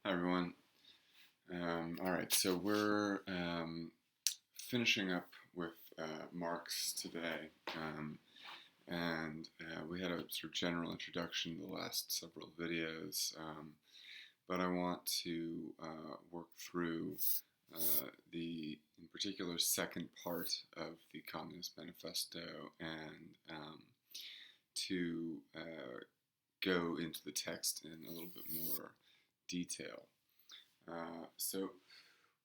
Hi, everyone. All right, so we're finishing up with Marx today, and we had a sort of general introduction to the last several videos, but I want to work through in particular, second part of the Communist Manifesto and to go into the text in a little bit more detail. So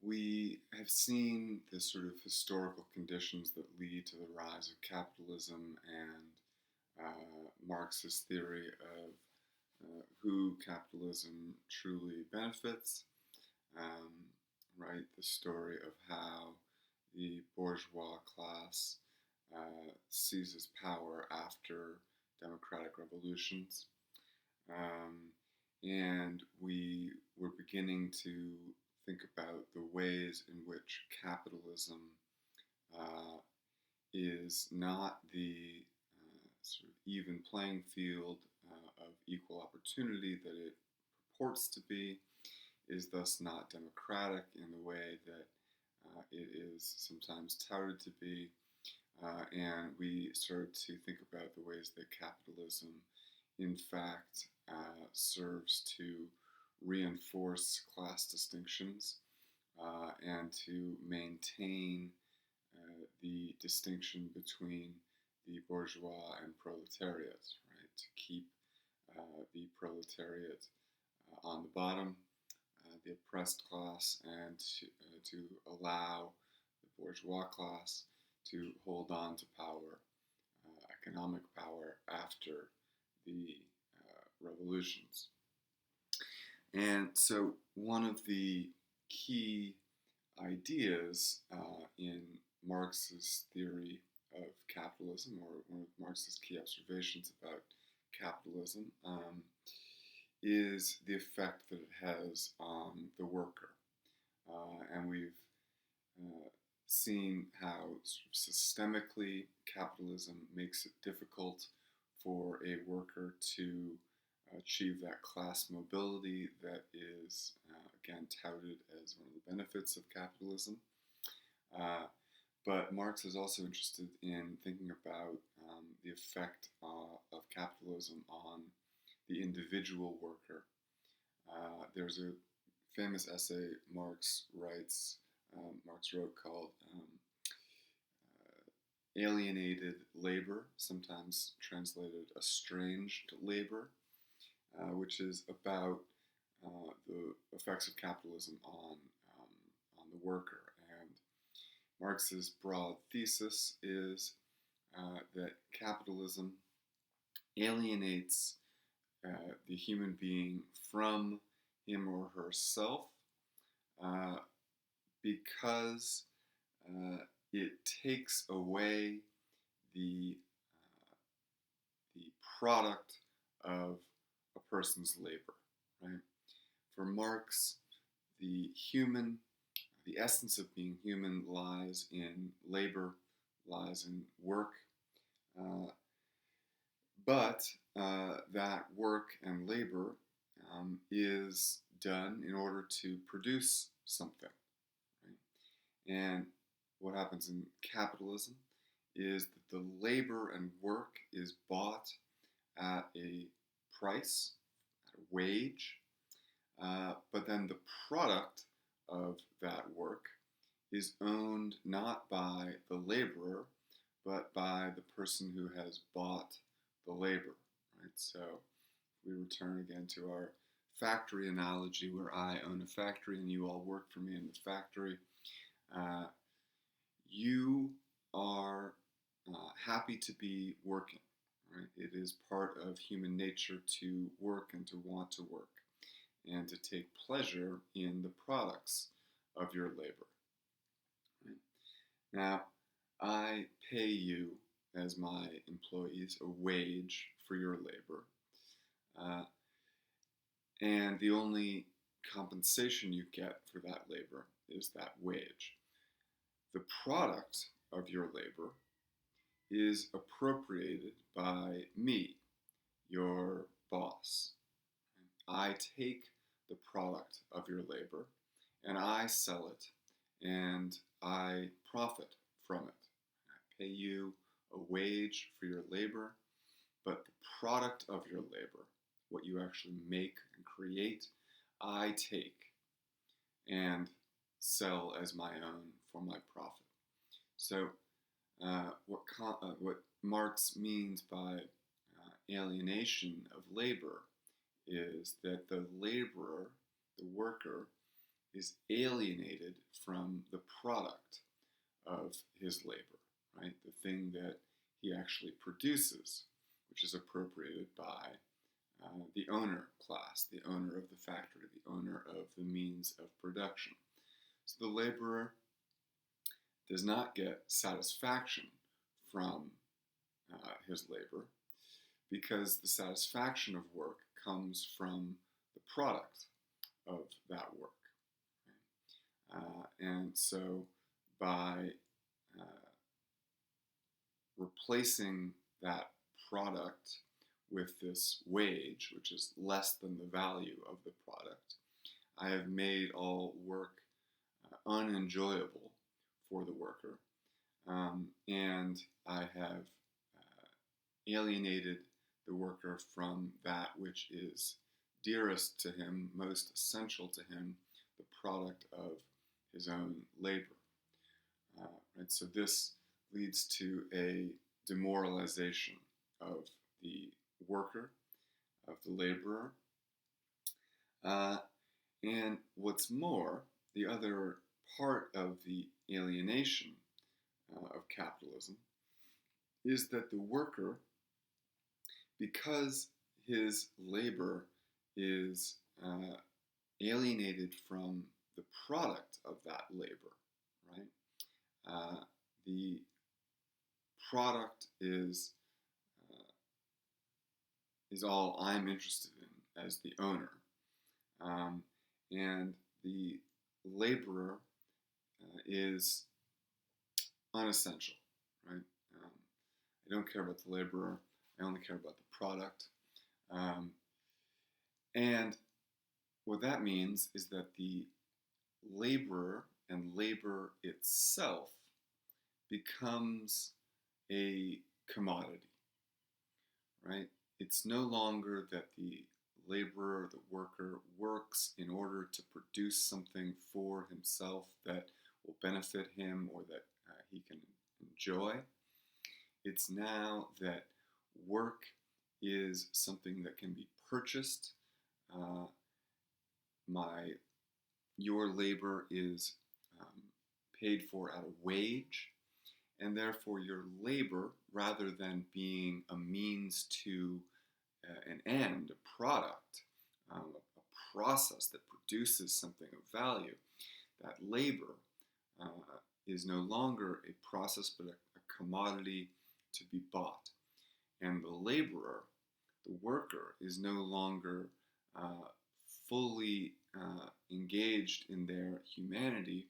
we have seen the sort of historical conditions that lead to the rise of capitalism and Marxist theory of who capitalism truly benefits, um, right? The story of how the bourgeois class seizes power after democratic revolutions. Um, and we were beginning to think about the ways in which capitalism uh, is not the sort of even playing field of equal opportunity that it purports to be, is thus not democratic in the way that it is sometimes touted to be. And we started to think about the ways that capitalism, in fact, serves to reinforce class distinctions and to maintain the distinction between the bourgeois and proletariat, right? To keep the proletariat on the bottom, the oppressed class, and to allow the bourgeois class to hold on to power, economic power, after the revolutions. And so, one of the key ideas in Marx's theory of capitalism, or one of Marx's key observations about capitalism, is the effect that it has on the worker. And we've seen how sort of systemically capitalism makes it difficult for a worker to achieve that class mobility that is, again, touted as one of the benefits of capitalism. But Marx is also interested in thinking about the effect of capitalism on the individual worker. There's a famous essay Marx wrote called Alienated Labor, sometimes translated Estranged Labor, which is about the effects of capitalism on the worker. And Marx's broad thesis is that capitalism alienates the human being from him or herself because it takes away the the product of a person's labor, right? For Marx, the essence of being human lies in labor, lies in work, uh, but that work and labor is done in order to produce something, right? And what happens in capitalism is that the labor and work is bought at a price, at a wage, but then the product of that work is owned not by the laborer, but by the person who has bought the labor, right? So if we return again to our factory analogy, where I own a factory and you all work for me in the factory, you are happy to be working, right? It is part of human nature to work and to want to work and to take pleasure in the products of your labor, right? Now, I pay you as my employees a wage for your labor, uh, and the only compensation you get for that labor is that wage. The product of your labor is appropriated by me, your boss. I take the product of your labor, and I sell it, and I profit from it. I pay you a wage for your labor, but the product of your labor, what you actually make and create, I take and sell as my own for my profit. So what Marx means by alienation of labor is that the laborer, the worker, is alienated from the product of his labor, right? The thing that he actually produces, which is appropriated by the owner class, the owner of the factory, the owner of the means of production. So the laborer does not get satisfaction from his labor, because the satisfaction of work comes from the product of that work. And so by replacing that product with this wage, which is less than the value of the product, I have made all work unenjoyable for the worker, and I have alienated the worker from that which is dearest to him, most essential to him, the product of his own labor. Right? So this leads to a demoralization of the worker, of the laborer. And what's more, the other part of the alienation of capitalism is that the worker, because his labor is alienated from the product of that labor, right? The product is all I'm interested in as the owner, and the laborer is unessential, right? I don't care about the laborer. I only care about the product. And what that means is that the laborer and labor itself becomes a commodity, right? It's no longer that the laborer, the worker, works in order to produce something for himself that will benefit him or that he can enjoy. It's now that work is something that can be purchased. Your labor is paid for at a wage, and therefore your labor, rather than being a means to an end, a product, a process that produces something of value, that labor is no longer a process but a commodity to be bought. And the laborer, the worker, is no longer fully engaged in their humanity,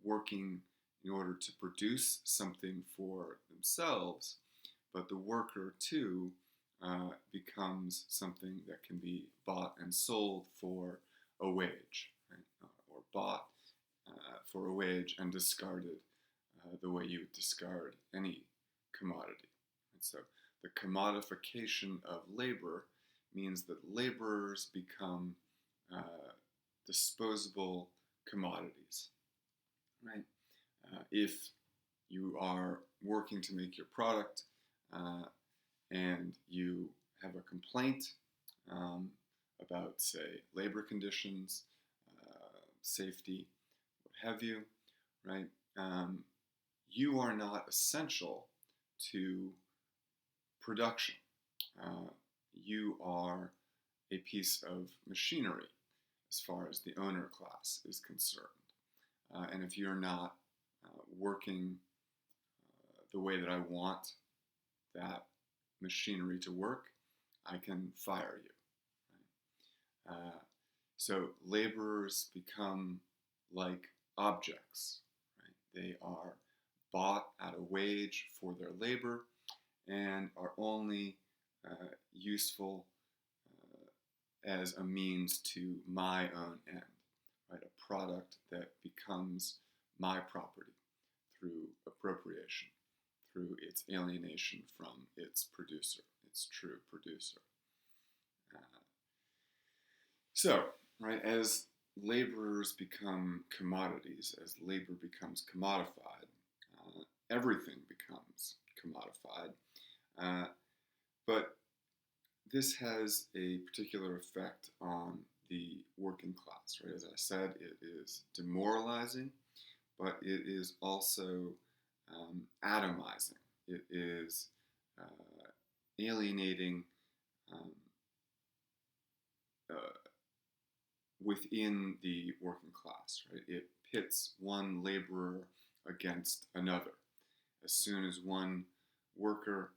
working in order to produce something for themselves, but the worker too becomes something that can be bought and sold for a wage, right? Or bought for a wage and discarded the way you would discard any commodity. And so the commodification of labor means that laborers become disposable commodities, right? If you are working to make your product and you have a complaint about, say, labor conditions, safety, what have you, right? You are not essential to production. You are a piece of machinery as far as the owner class is concerned. And if you're not working the way that I want that machinery to work, I can fire you. Right? So laborers become like objects. Right? They are bought at a wage for their labor and are only useful as a means to my own end, right? A product that becomes my property through appropriation, through its alienation from its producer, its true producer. So, right, as laborers become commodities, as labor becomes commodified, everything becomes commodified. But this has a particular effect on the working class, right? As I said, it is demoralizing, but it is also atomizing. It is alienating um, uh, within the working class, right? It pits one laborer against another. As soon as one worker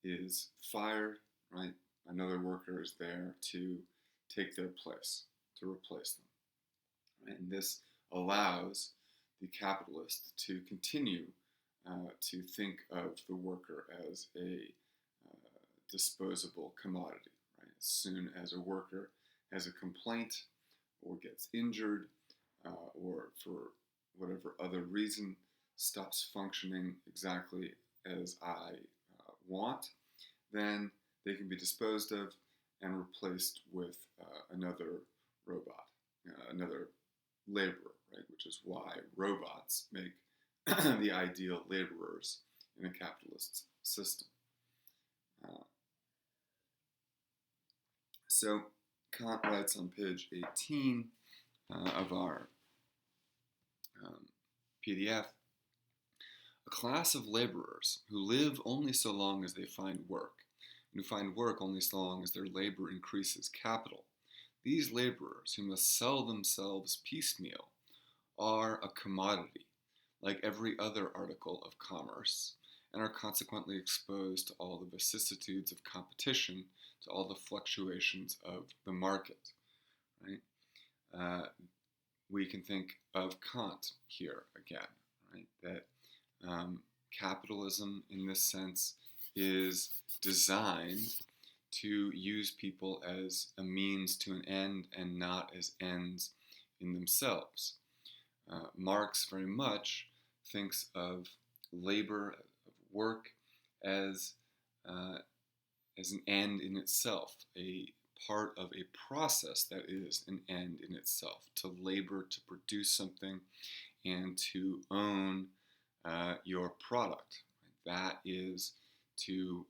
is fired, right, another worker is there to take their place, to replace them. Right? And this allows the capitalist to continue to think of the worker as a disposable commodity. Right? As soon as a worker has a complaint or gets injured or for whatever other reason stops functioning exactly as I want, then they can be disposed of and replaced with another robot, another laborer, right? Which is why robots make the ideal laborers in a capitalist system. So Kant writes on page 18 of our PDF, a class of laborers who live only so long as they find work, and who find work only so long as their labor increases capital. These laborers, who must sell themselves piecemeal, are a commodity, like every other article of commerce, and are consequently exposed to all the vicissitudes of competition, to all the fluctuations of the market. Right? We can think of Kant here again, right? That capitalism, in this sense, is designed to use people as a means to an end and not as ends in themselves. Marx very much thinks of labor, of work, as an end in itself, a part of a process that is an end in itself. To labor, to produce something, and to own your product. That is to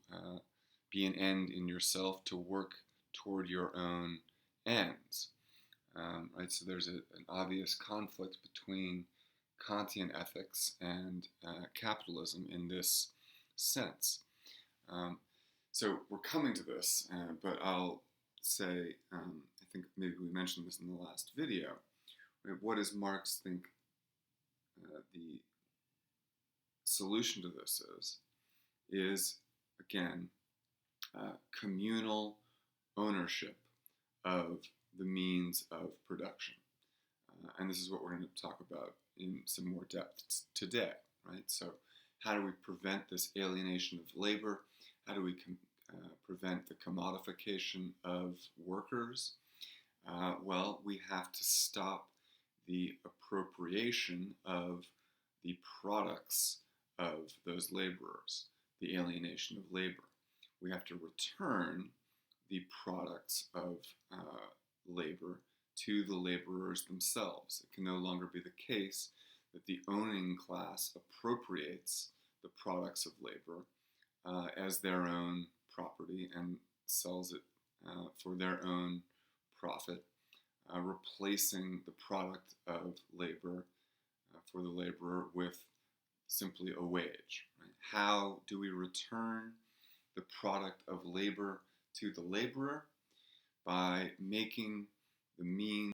be an end in yourself, to work toward your own ends. Right? So there's an obvious conflict between Kantian ethics and capitalism in this sense. So we're coming to this, but I'll say, I think maybe we mentioned this in the last video, right? What does Marx think the solution to this is again, communal ownership of the means of production. And this is what we're going to talk about in some more depth today, right? So how do we prevent this alienation of labor? How do we prevent the commodification of workers? Well, we have to stop the appropriation of the products of those laborers, the alienation of labor. We have to return the products of labor to the laborers themselves. It can no longer be the case that the owning class appropriates the products of labor as their own property and sells it for their own profit, replacing the product of labor for the laborer with simply a wage. Right? How do we return the product of labor to the laborer? By making the means